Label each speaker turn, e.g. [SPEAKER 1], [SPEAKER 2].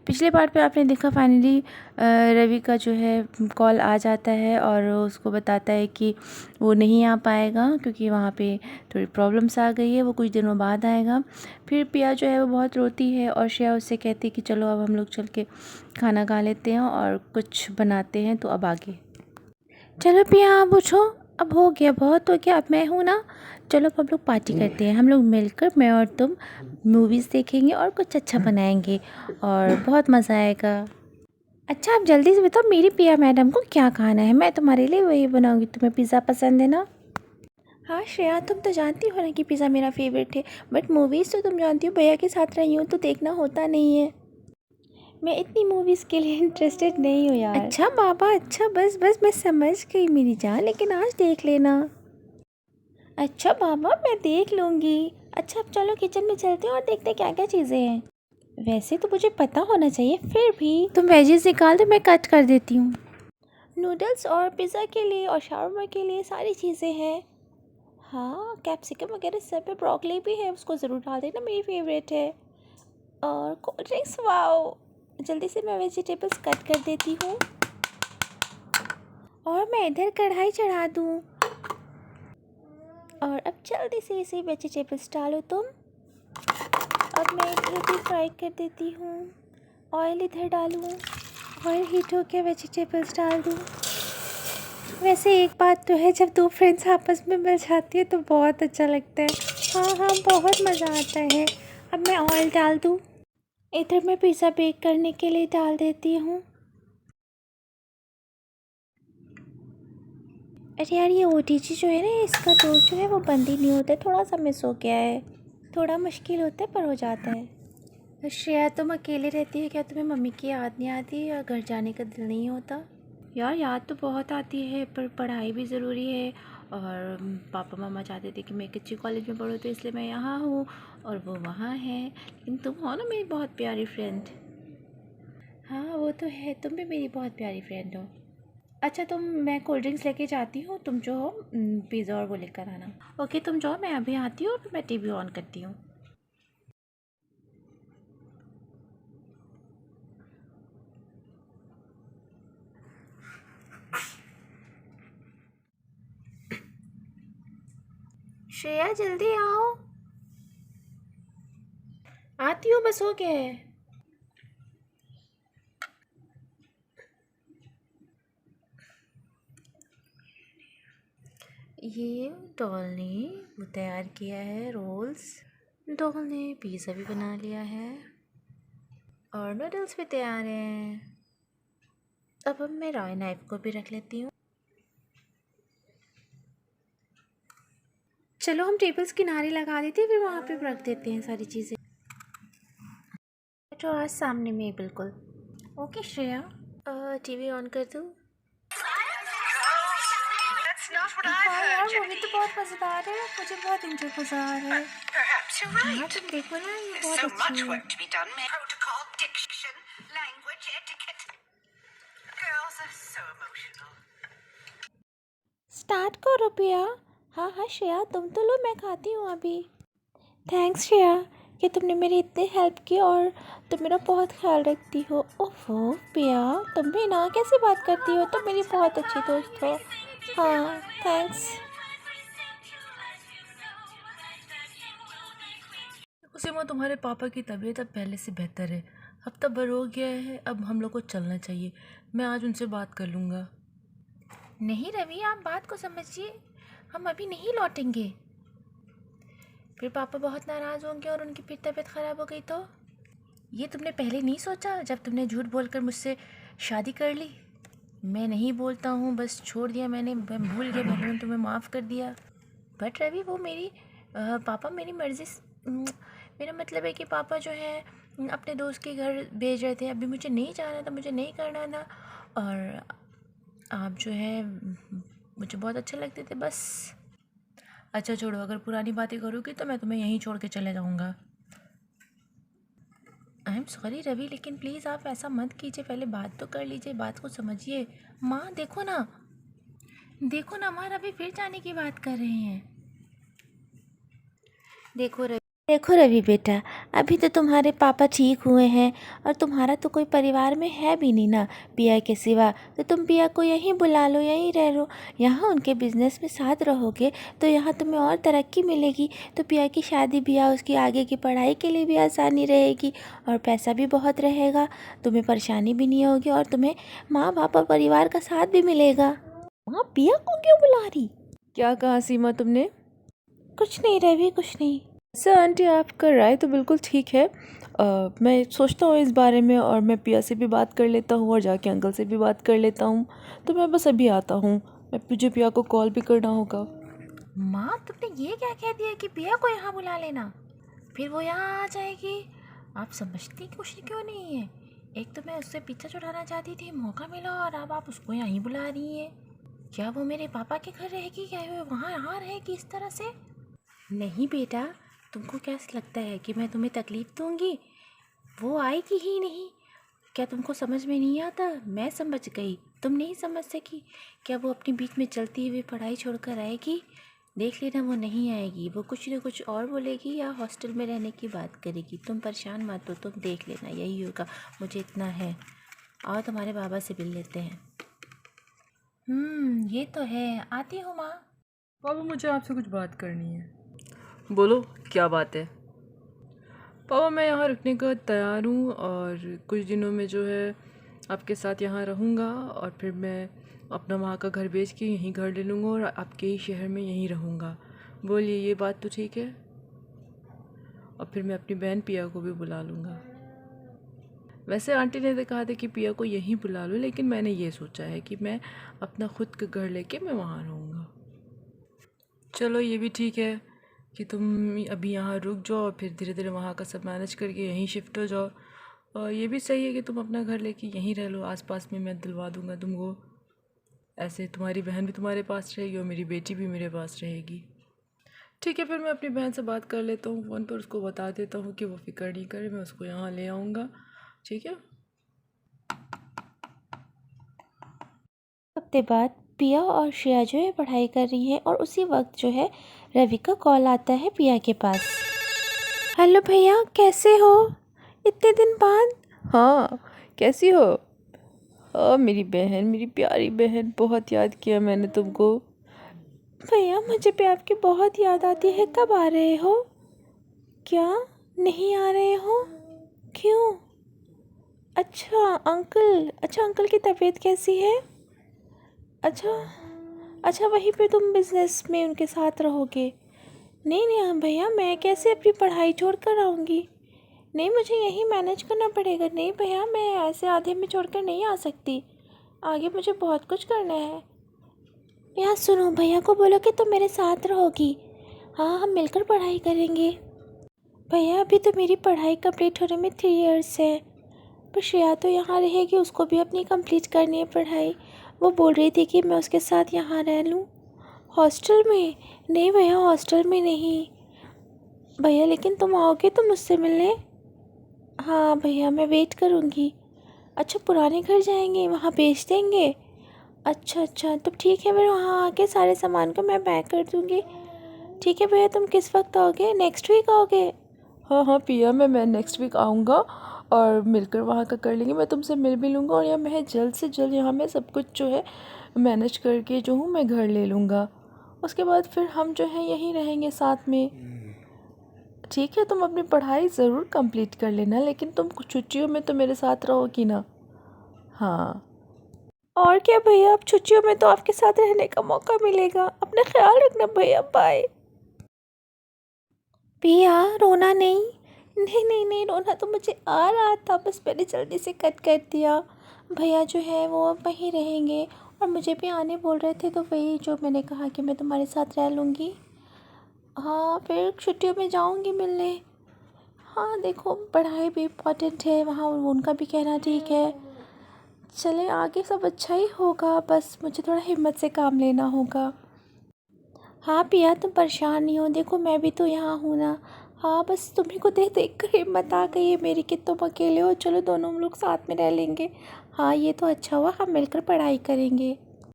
[SPEAKER 1] पिछले पार्ट पे आपने देखा फाइनली रवि का जो है कॉल आ जाता है और उसको बताता है कि वो नहीं आ पाएगा क्योंकि वहाँ पे थोड़ी प्रॉब्लम्स आ गई है, वो कुछ दिनों बाद आएगा। फिर पिया जो है वो बहुत रोती है और श्रेया उससे कहती है कि चलो अब हम लोग चल के खाना खा लेते हैं और कुछ बनाते हैं, तो अब आगे चलो पिया आप उठो, अब हो गया, बहुत हो गया, अब मैं हूँ ना, चलो अब हम लोग पार्टी करते हैं, हम लोग मिलकर मैं और तुम मूवीज़ देखेंगे और कुछ अच्छा बनाएंगे और बहुत मज़ा आएगा। अच्छा आप जल्दी से बताओ मेरी पिया मैडम को क्या खाना है, मैं तुम्हारे लिए वही बनाऊंगी, तुम्हें पिज़्ज़ा पसंद है ना? हाँ श्रेया तुम तो जानती हो ना कि पिज़्ज़ा मेरा फेवरेट है, बट मूवीज़ तो तुम जानती हो भैया के साथ रही हूँ तो देखना होता नहीं है। मैं इतनी मूवीज़ के लिए इंटरेस्टेड नहीं हूँ यार। अच्छा बाबा, अच्छा बस बस मैं समझ गई मेरी जान, लेकिन आज देख लेना। अच्छा बाबा मैं देख लूँगी। अच्छा अब चलो किचन में चलते हैं और देखते हैं क्या क्या चीज़ें हैं। वैसे तो मुझे पता होना चाहिए, फिर भी तुम वेजीज निकाल दो, मैं कट कर देती हूँ। नूडल्स और पिज़्ज़ा के लिए और शावरमा के लिए सारी चीज़ें हैं। हाँ कैप्सिकम वगैरह सब है, ब्रोकली भी है, उसको ज़रूर डाल देना, मेरी फेवरेट है। और कोल्ड ड्रिंक्स, वाओ। जल्दी से मैं वेजिटेबल्स कट कर देती हूँ और मैं इधर कढ़ाई चढ़ा दूँ और अब जल्दी से इसे वेजिटेबल्स डालो तुम। अब मैं इधर भी फ्राई कर देती हूँ, ऑयल इधर डालूँ, ऑयल हीट हो के वेजिटेबल्स डाल दूँ। वैसे एक बात तो है, जब दो फ्रेंड्स आपस में मिल जाती है तो बहुत अच्छा लगता है। हाँ हाँ बहुत मज़ा आता है। अब मैं ऑयल डाल दूँ, इधर मैं पिज़्ज़ा बेक करने के लिए डाल देती हूँ। अरे यार ये ओटीजी जो है ना, इसका डोर जो है वो बंद ही नहीं होता है, थोड़ा सा मिस हो गया है, थोड़ा मुश्किल होता है पर हो जाता है। श्रेया तुम अकेले रहती है क्या, तुम्हें मम्मी की याद नहीं आती या घर जाने का दिल नहीं होता? यार याद तो बहुत आती है पर पढ़ाई भी ज़रूरी है और पापा मामा चाहते थे कि मैं एक अच्छी कॉलेज में पढूँ तो इसलिए मैं यहाँ हूँ और वो वहाँ है, लेकिन तुम हो ना मेरी बहुत प्यारी फ्रेंड। हाँ वो तो है, तुम भी मेरी बहुत प्यारी फ्रेंड हो। अच्छा मैं कोल्ड ड्रिंक्स लेके जाती हूँ, तुम जो हो पिज़्ज़ा और वो लेकर आना। ओके तुम जाओ, मैं अभी आती हूँ, फिर मैं टीवी ऑन करती हूँ। श्रेया जल्दी आओ। आती हूँ, बस हो गया है। ये डॉल ने वो तैयार किया है रोल्स, डॉल ने पिज़्ज़ा भी बना लिया है और नूडल्स भी तैयार हैं। अब मैं रॉय नाइफ को भी रख लेती हूँ। चलो हम टेबल्स किनारे लगा देते हैं, फिर वहाँ पे रख देते हैं सारी चीज़ें। तो आज सामने में बिल्कुल। ओके श्रेया टीवी ऑन कर दूँ? हाँ यार मूवी तो बहुत मज़ेदार है, मुझे बहुत इंजॉय मज़ा आ रहा है। हाँ तुम देखो ना, ये बहुत अच्छी है। स्टार्ट करो पिया। हाँ हाँ श्रेया तुम तो लो, मैं खाती हूँ अभी। थैंक्स श्रेया कि तुमने मेरी इतनी हेल्प की और तुम मेरा बहुत ख्याल रखती हो। ओहो पिया तुम भी ना कैसे बात करती हो, तुम मेरी बहुत अच्छी दोस्त हो। हाँ थैंक्स।
[SPEAKER 2] उसी में तुम्हारे पापा की तबीयत अब पहले से बेहतर है, हफ्ता भर हो गया है, अब हम लोग को चलना चाहिए। मैं आज उनसे बात कर लूँगा।
[SPEAKER 1] नहीं रवि आप बात को समझिए, हम अभी नहीं लौटेंगे, फिर पापा बहुत नाराज़ होंगे और उनकी फिर तबीयत ख़राब हो गई तो? ये तुमने पहले नहीं सोचा जब तुमने झूठ बोलकर मुझसे शादी कर ली? मैं नहीं बोलता हूँ, बस छोड़ दिया मैंने, मैं भूल गया, मैंने तुम्हें माफ़ कर दिया। बट रवि वो मेरी पापा मेरी मर्ज़ी मेरा मतलब है कि पापा जो है अपने दोस्त के घर भेज रहे थे, अभी मुझे नहीं जाना था, मुझे नहीं करना था, और आप जो है मुझे बहुत अच्छे लगते थे बस। अच्छा छोड़ो, अगर पुरानी बातें करोगी तो मैं तुम्हें यहीं छोड़ के चले जाऊँगा। आई एम सॉरी रवि, लेकिन प्लीज़ आप ऐसा मत कीजिए, पहले बात तो कर लीजिए, बात को समझिए। माँ देखो ना, देखो ना माँ रवि फिर जाने की बात कर रहे हैं। देखो रवि देखो रवि बेटा, अभी तो तुम्हारे पापा ठीक हुए हैं और तुम्हारा तो कोई परिवार में है भी नहीं ना पिया के सिवा। तो तुम पिया को यहीं बुला लो, यहीं रह लो। यहाँ उनके बिजनेस में साथ रहोगे तो यहाँ तुम्हें और तरक्की मिलेगी। तो पिया की शादी ब्याह, उसकी आगे की पढ़ाई के लिए भी आसानी रहेगी और पैसा भी बहुत रहेगा। तुम्हें परेशानी भी नहीं होगी और तुम्हें माँ बाप और परिवार का साथ भी मिलेगा। माँ, पिया को क्यों बुला रही?
[SPEAKER 2] क्या कहा सीमा तुमने?
[SPEAKER 1] कुछ नहीं रवि, कुछ नहीं।
[SPEAKER 2] सर आंटी, आपका राय तो बिल्कुल ठीक है। मैं सोचता हूँ इस बारे में और मैं पिया से भी बात कर लेता हूँ और जाके अंकल से भी बात कर लेता हूँ। तो मैं बस अभी आता हूँ। मुझे पिया को कॉल भी करना होगा।
[SPEAKER 1] माँ, तुमने ये क्या कह दिया कि पिया को यहाँ बुला लेना, फिर वो यहाँ आ जाएगी? आप समझती कुछ क्यों नहीं है? एक तो मैं उससे पीछा छुड़ाना चाहती थी, मौका मिला, और अब आप उसको यहीं बुला रही हैं। क्या वो मेरे पापा के घर रहेगी? क्या वो वहाँ यहाँ रहेगी इस तरह से? नहीं बेटा, तुमको क्या लगता है कि मैं तुम्हें तकलीफ़ दूँगी? वो आएगी ही नहीं। क्या तुमको समझ में नहीं आता? मैं समझ गई, तुम नहीं समझ सकी। क्या वो अपनी बीच में चलती हुई पढ़ाई छोड़कर आएगी? देख लेना, वो नहीं आएगी। वो कुछ न कुछ और बोलेगी या हॉस्टल में रहने की बात करेगी। तुम परेशान मत हो, तुम देख लेना, यही होगा। मुझे इतना है। और तुम्हारे बाबा से मिल लेते हैं। ये तो है। आती हूँ माँ।
[SPEAKER 2] पापा, मुझे आपसे कुछ बात करनी है। बोलो, क्या बात है? पापा, मैं यहाँ रुकने को तैयार हूँ और कुछ दिनों में जो है आपके साथ यहाँ रहूँगा और फिर मैं अपना वहाँ का घर बेच के यहीं घर ले लूँगा और आपके ही शहर में यहीं रहूँगा। बोलिए, ये बात तो ठीक है? और फिर मैं अपनी बहन पिया को भी बुला लूँगा। वैसे आंटी ने तो कहा था कि पिया को यहीं बुला लो, लेकिन मैंने ये सोचा है कि मैं अपना खुद का घर लेके मैं वहाँ रहूँगा। चलो, ये भी ठीक है कि तुम अभी यहाँ रुक जाओ और फिर धीरे धीरे वहाँ का सब मैनेज करके यहीं शिफ्ट हो जाओ। और ये भी सही है कि तुम अपना घर लेके यहीं रह लो, आसपास में मैं दिलवा दूँगा तुमको। ऐसे तुम्हारी बहन भी तुम्हारे पास रहेगी और मेरी बेटी भी मेरे पास रहेगी। ठीक है, फिर मैं अपनी बहन से बात कर लेता हूँ फ़ोन पर, उसको बता देता हूँ कि वो फ़िक्र नहीं करे, मैं उसको यहाँ ले आऊँगा। ठीक है।
[SPEAKER 1] हफ्ते बाद पिया और श्रेया जो है पढ़ाई कर रही है और उसी वक्त जो है रवि का कॉल आता है पिया के पास। हेलो भैया, कैसे हो? इतने दिन बाद।
[SPEAKER 2] हाँ, कैसी हो? मेरी बहन, मेरी प्यारी बहन, बहुत याद किया मैंने तुमको।
[SPEAKER 1] भैया, मुझे भी आपकी बहुत याद आती है। कब आ रहे हो? क्या नहीं आ रहे हो? क्यों? अच्छा अंकल की तबीयत कैसी है? अच्छा अच्छा, वहीं पे तुम बिजनेस में उनके साथ रहोगे? नहीं नहीं हाँ भैया, मैं कैसे अपनी पढ़ाई छोड़ कर आऊँगी? नहीं, मुझे यहीं मैनेज करना पड़ेगा। नहीं भैया, मैं ऐसे आधे में छोड़कर नहीं आ सकती। आगे मुझे बहुत कुछ करना है। यार सुनो, भैया को बोलो कि तुम मेरे साथ रहोगी। हाँ, हम मिलकर पढ़ाई करेंगे। भैया, अभी तो मेरी पढ़ाई कंप्लीट होने में 3 इयर्स है, पर श्रेया तो यहाँ रहेगी, उसको भी अपनी कंप्लीट करनी है पढ़ाई। वो बोल रही थी कि मैं उसके साथ यहाँ रह लूँ। हॉस्टल में? नहीं भैया, हॉस्टल में नहीं। भैया लेकिन तुम आओगे तो मुझसे मिलने? हाँ भैया, मैं वेट करूँगी। अच्छा, पुराने घर जाएंगे, वहाँ बेच देंगे? अच्छा अच्छा, तो ठीक है, फिर वहाँ आके सारे सामान को मैं पैक कर दूँगी। ठीक है भैया, तुम किस वक्त आओगे? नेक्स्ट वीक आओगे?
[SPEAKER 2] हाँ हाँ पिया, मैं नेक्स्ट वीक आऊँगा और मिलकर वहाँ का कर लेंगे। मैं तुमसे मिल भी लूँगा और मैं जल्द से जल्द यहाँ मैं सब कुछ जो है मैनेज करके जो हूँ मैं घर ले लूँगा। उसके बाद फिर हम जो है यहीं रहेंगे साथ में। ठीक है, तुम अपनी पढ़ाई ज़रूर कंप्लीट कर लेना, लेकिन तुम कुछ छुट्टियों में तो मेरे साथ रहोगी ना? हाँ।
[SPEAKER 1] और क्या भैया, अब छुट्टियों में तो आपके साथ रहने का मौका मिलेगा। अपना ख्याल रखना भैया, बाय। पिया, रोना नहीं। नहीं नहीं नहीं, रोना तो मुझे आ रहा था, बस मैंने जल्दी से कट कर दिया। भैया जो है वो अब वहीं रहेंगे और मुझे भी आने बोल रहे थे, तो वही जो मैंने कहा कि मैं तुम्हारे साथ रह लूँगी। हाँ, फिर छुट्टियों में जाऊँगी मिलने। हाँ देखो, पढ़ाई भी इम्पोर्टेंट है, वहाँ उनका भी कहना ठीक है। चले, आगे सब अच्छा ही होगा, बस मुझे थोड़ा हिम्मत से काम लेना होगा। हाँ पिया, तुम परेशान नहीं हो, देखो मैं भी तो यहाँ हूँ ना। हाँ, बस तुम्ही को देख देख कर हिम्मत आ गई है मेरी कि तुम अकेले हो। चलो, दोनों हम लोग साथ में रह लेंगे। हाँ, ये तो अच्छा हुआ, हम मिलकर पढ़ाई करेंगे।